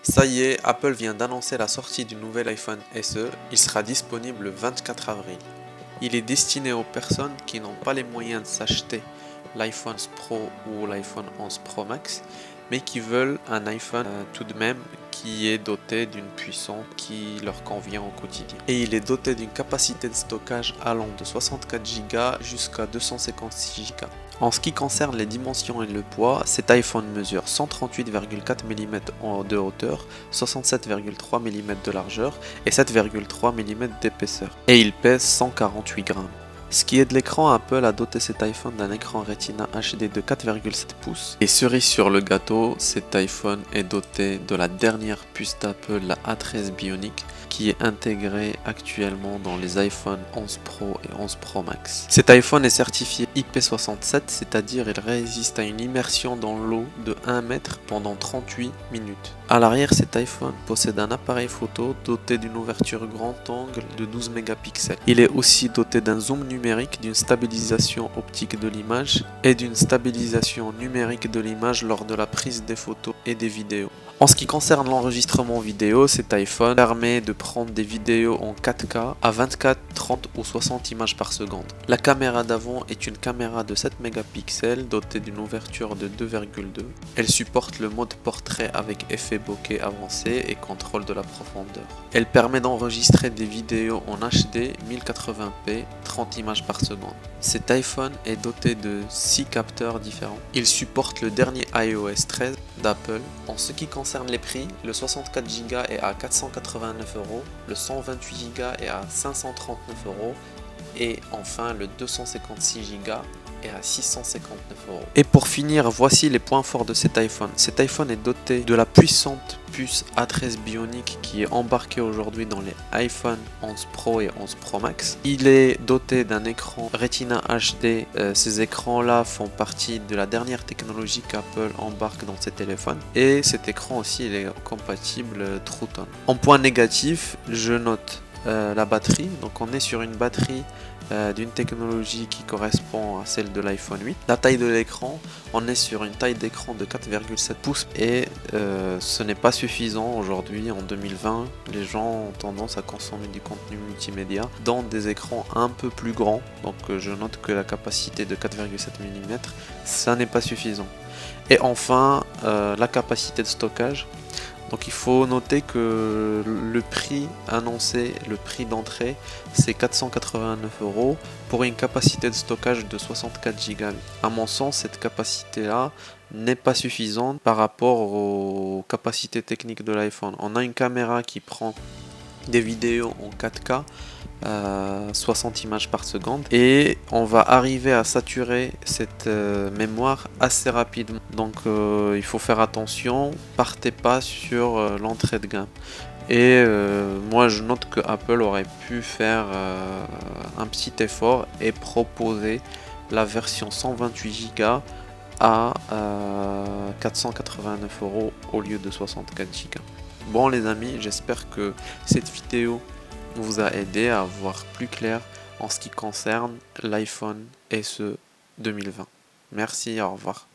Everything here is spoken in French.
Ça y est, Apple vient d'annoncer la sortie du nouvel iPhone SE, il sera disponible le 24 avril. Il est destiné aux personnes qui n'ont pas les moyens de s'acheter l'iPhone 11 Pro ou l'iPhone 11 Pro Max, mais qui veulent un iPhone tout de même qui est doté d'une puissance qui leur convient au quotidien. Et il est doté d'une capacité de stockage allant de 64 Go jusqu'à 256 Go. En ce qui concerne les dimensions et le poids, cet iPhone mesure 138,4 mm de hauteur, 67,3 mm de largeur et 7,3 mm d'épaisseur. Et il pèse 148 grammes. Ce qui est de l'écran, Apple a doté cet iPhone d'un écran Retina HD de 4,7 pouces. Et cerise sur le gâteau, cet iPhone est doté de la dernière puce d'Apple, la A13 Bionic, qui est intégrée actuellement dans les iPhone 11 Pro et 11 Pro Max. Cet iPhone est certifié IP67, c'est-à-dire il résiste à une immersion dans l'eau de 1 mètre pendant 38 minutes. À l'arrière, cet iPhone possède un appareil photo doté d'une ouverture grand angle de 12 mégapixels. Il est aussi doté d'un zoom numérique, d'une stabilisation optique de l'image et d'une stabilisation numérique de l'image lors de la prise des photos et des vidéos. En ce qui concerne l'enregistrement vidéo, cet iPhone permet de prendre des vidéos en 4K à 24, 30 ou 60 images par seconde. La caméra d'avant est une caméra de 7 mégapixels dotée d'une ouverture de 2,2. Elle supporte le mode portrait avec effet bokeh avancé et contrôle de la profondeur. Elle permet d'enregistrer des vidéos en HD 1080p 30 images par seconde. Cet iPhone est doté de 6 capteurs différents. Il supporte le dernier iOS 13 d'Apple. En ce qui concerne les prix, le 64 Go est à 489 €, le 128 Go est à 539 € et enfin le 256 Go est à 659 €. Et pour finir, voici les points forts de cet iPhone. Cet iPhone est doté de la puissante puce A13 Bionic qui est embarquée aujourd'hui dans les iPhone 11 Pro et 11 Pro Max. Il est doté d'un écran Retina HD. Ces écrans-là font partie de la dernière technologie qu'Apple embarque dans ses téléphones. Et cet écran aussi, il est compatible True Tone. En point négatif, je note la batterie. Donc on est sur une batterie d'une technologie qui correspond à celle de l'iPhone 8. La taille de l'écran, on est sur une taille d'écran de 4,7 pouces et ce n'est pas suffisant aujourd'hui en 2020. Les gens ont tendance à consommer du contenu multimédia dans des écrans un peu plus grands. Donc je note que la capacité de 4,7 mm, ça n'est pas suffisant. Et enfin, la capacité de stockage. Donc il faut noter que le prix annoncé, le prix d'entrée, c'est 489 € pour une capacité de stockage de 64 Go. À mon sens, cette capacité-là n'est pas suffisante par rapport aux capacités techniques de l'iPhone. On a une caméra qui prend des vidéos en 4K, 60 images par seconde, et on va arriver à saturer cette mémoire assez rapidement. Donc il faut faire attention, partez pas sur l'entrée de gamme. Et moi je note que Apple aurait pu faire un petit effort et proposer la version 128 Go à 489 € au lieu de 64 Go. Bon les amis, j'espère que cette vidéo vous a aidé à voir plus clair en ce qui concerne l'iPhone SE 2020. Merci, au revoir.